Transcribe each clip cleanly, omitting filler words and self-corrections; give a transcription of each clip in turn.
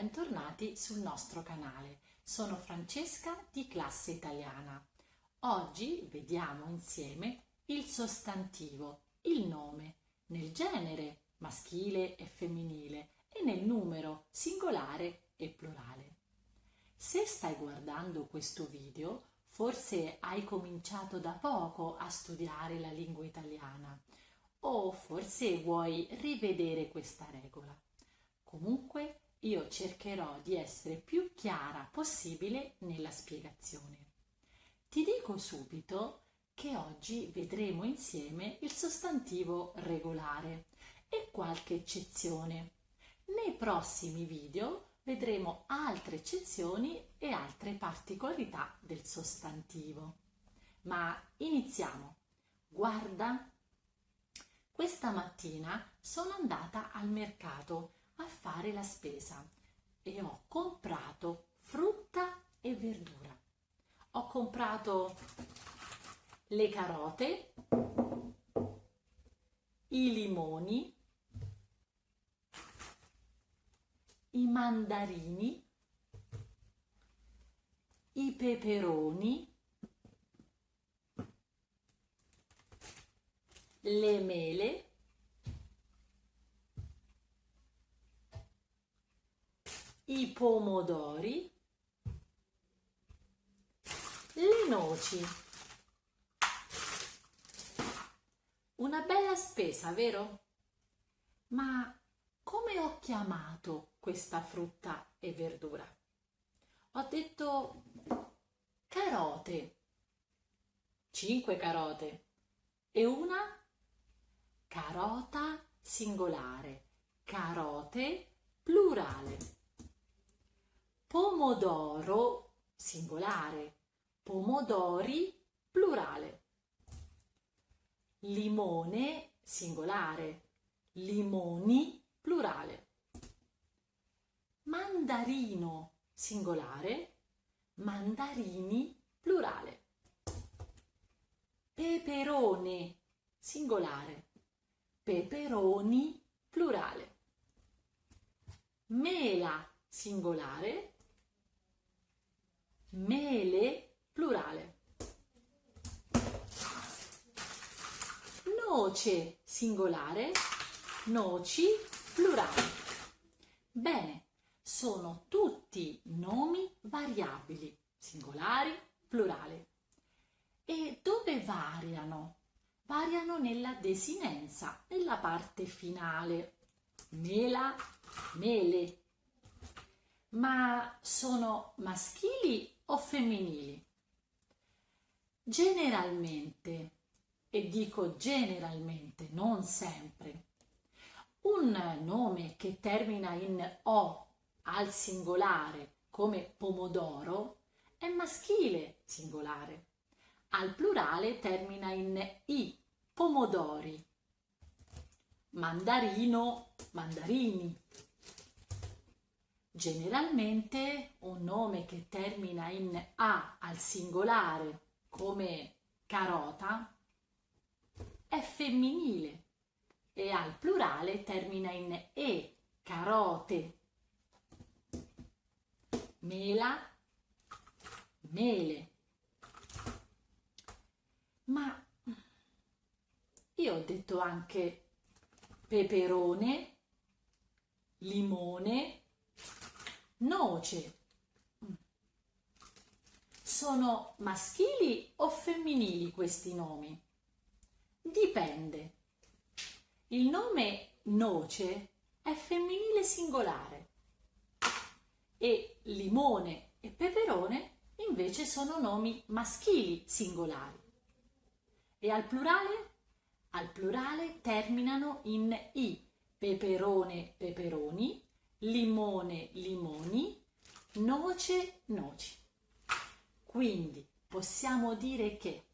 bentornati sul nostro canale. Sono Francesca di Classe Italiana. Oggi vediamo insieme il sostantivo, il nome, nel genere maschile e femminile e nel numero singolare e plurale. Se stai guardando questo video, forse hai cominciato da poco a studiare la lingua italiana o forse vuoi rivedere questa regola. Comunque io cercherò di essere più chiara possibile nella spiegazione. Ti dico subito che oggi vedremo insieme il sostantivo regolare e qualche eccezione. Nei prossimi video vedremo altre eccezioni e altre particolarità del sostantivo. Ma iniziamo. Guarda, questa mattina sono andata al mercato a fare la spesa e ho comprato frutta e verdura. Ho comprato le carote, i limoni, i mandarini, i peperoni, le mele, i pomodori, le noci. Una bella spesa, vero? Ma come ho chiamato questa frutta e verdura? Ho detto carote, 5 carote e una carota singolare, carote plurale. Pomodoro singolare, pomodori plurale. Limone singolare, limoni plurale. Mandarino singolare, mandarini plurale. Peperone singolare, peperoni plurale. Mela singolare, mele plurale. Noce singolare, noci plurale. Bene, sono tutti nomi variabili, singolari, plurale. E dove variano? Variano nella desinenza, nella parte finale. Mela, mele. Ma sono maschili o femminili? Generalmente, e dico generalmente, non sempre, un nome che termina in O al singolare come pomodoro è maschile singolare, al plurale termina in I, pomodori, mandarino, mandarini. Generalmente un nome che termina in A al singolare come carota è femminile e al plurale termina in E, carote. Mela, mele. Ma io ho detto anche peperone, limone, noce. Sono maschili o femminili questi nomi? Dipende. Il nome noce è femminile singolare e limone e peperone invece sono nomi maschili singolari. E al plurale? Al plurale terminano in I, peperone, peperoni, limone, limoni, noce, noci. Quindi possiamo dire che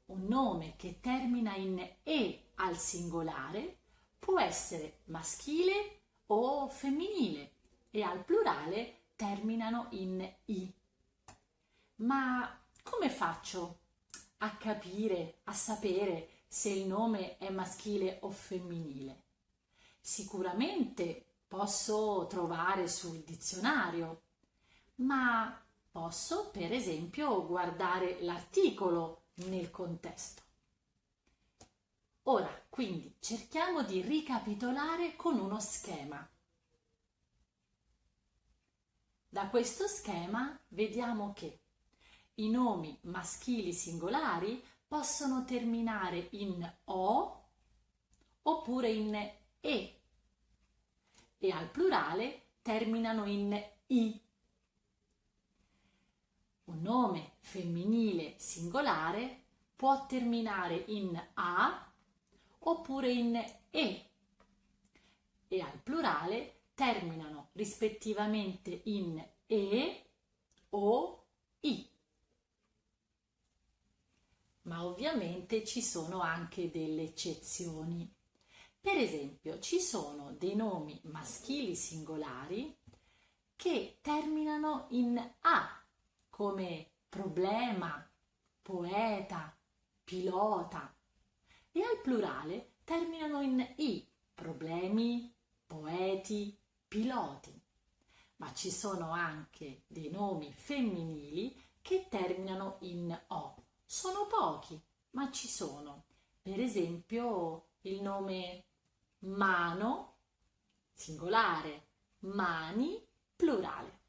un nome che termina in E al singolare può essere maschile o femminile e al plurale terminano in I. Ma come faccio a capire, a sapere se il nome è maschile o femminile? Sicuramente posso trovare sul dizionario, ma posso per esempio guardare l'articolo nel contesto. Ora, quindi, cerchiamo di ricapitolare con uno schema. Da questo schema vediamo che i nomi maschili singolari possono terminare in O oppure in E e al plurale terminano in I. Un nome femminile singolare può terminare in A oppure in E al plurale terminano rispettivamente in E o I. Ma ovviamente ci sono anche delle eccezioni. Per esempio, ci sono dei nomi maschili singolari che terminano in A, come problema, poeta, pilota, e al plurale terminano in I, problemi, poeti, piloti. Ma ci sono anche dei nomi femminili che terminano in O. Sono pochi, ma ci sono. Per esempio il nome mano, singolare, mani, plurale.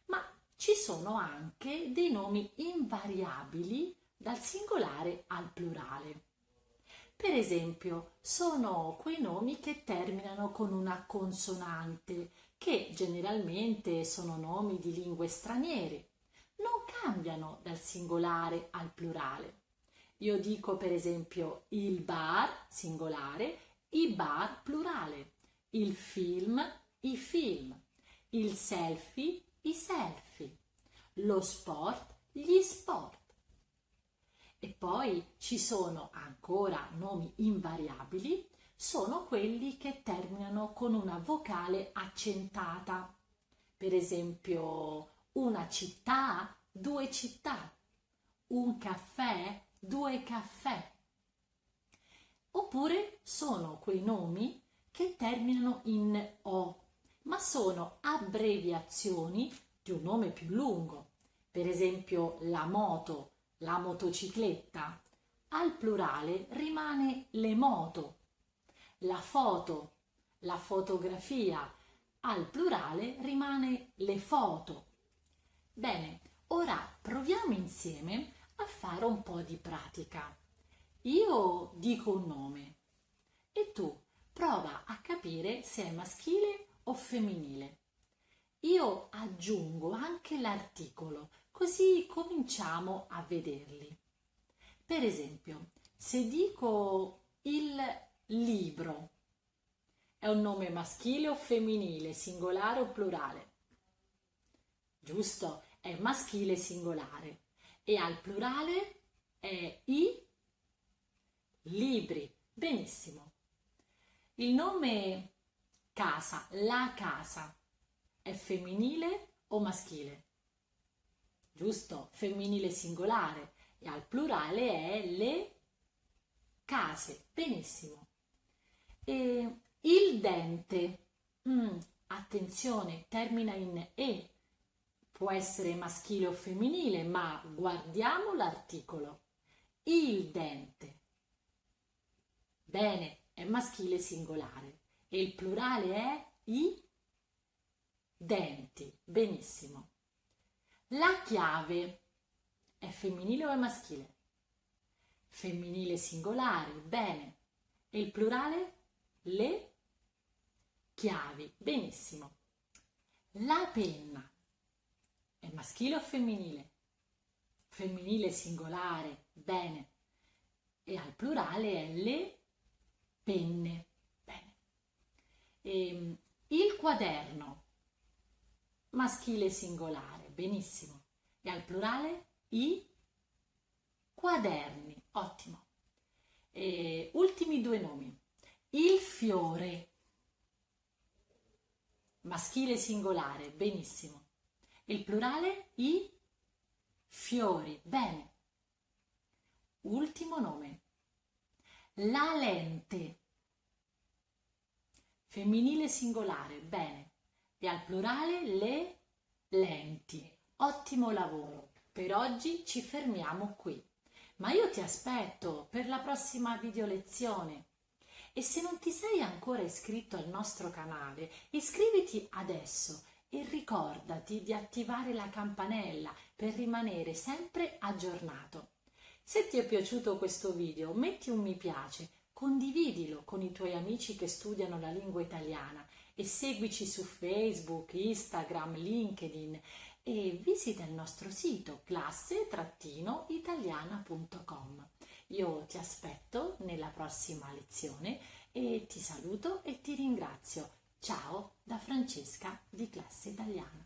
Ma ci sono anche dei nomi invariabili dal singolare al plurale. Per esempio, sono quei nomi che terminano con una consonante, che generalmente sono nomi di lingue straniere. Non cambiano dal singolare al plurale. Io dico per esempio il bar, singolare, i bar, plurale, il film, i film, il selfie, i selfie, lo sport, gli sport. E poi ci sono ancora nomi invariabili, sono quelli che terminano con una vocale accentata. Per esempio, una città, due città, un caffè, due caffè. Oppure sono quei nomi che terminano in O, ma sono abbreviazioni di un nome più lungo. Per esempio, la moto, la motocicletta, al plurale rimane le moto. La foto, la fotografia, al plurale rimane le foto. Bene, ora proviamo insieme a fare un po' di pratica. Io dico un nome e tu prova a capire se è maschile o femminile. Io aggiungo anche l'articolo, così cominciamo a vederli. Per esempio, se dico il libro, è un nome maschile o femminile, singolare o plurale? Giusto, è maschile singolare. E al plurale è i libri. Benissimo. Il nome casa, la casa, è femminile o maschile? Giusto, femminile singolare. E al plurale è le case. Benissimo. E il dente, attenzione, termina in E. Può essere maschile o femminile, ma guardiamo l'articolo. Il dente. Bene, è maschile singolare. E il plurale è i denti. Benissimo. La chiave è femminile o è maschile? Femminile singolare. Bene. E il plurale? Le chiavi. Benissimo. La penna è maschile o femminile? Femminile singolare. Bene. E al plurale è le penne. Bene. Il quaderno, maschile singolare. Benissimo. E al plurale i quaderni. Ottimo. Ultimi due nomi. Il fiore, maschile singolare. Benissimo. Il plurale i fiori. Bene. Ultimo nome. La lente, Femminile singolare, bene. E al plurale le lenti. Ottimo lavoro. Per oggi ci fermiamo qui. Ma io ti aspetto per la prossima video lezione. E se non ti sei ancora iscritto al nostro canale, iscriviti adesso e ricordati di attivare la campanella per rimanere sempre aggiornato. Se ti è piaciuto questo video, metti un mi piace, condividilo con i tuoi amici che studiano la lingua italiana e seguici su Facebook, Instagram, LinkedIn e visita il nostro sito classe-italiana.com. Io ti aspetto nella prossima lezione e ti saluto e ti ringrazio. Ciao da Francesca di Classe Italiana.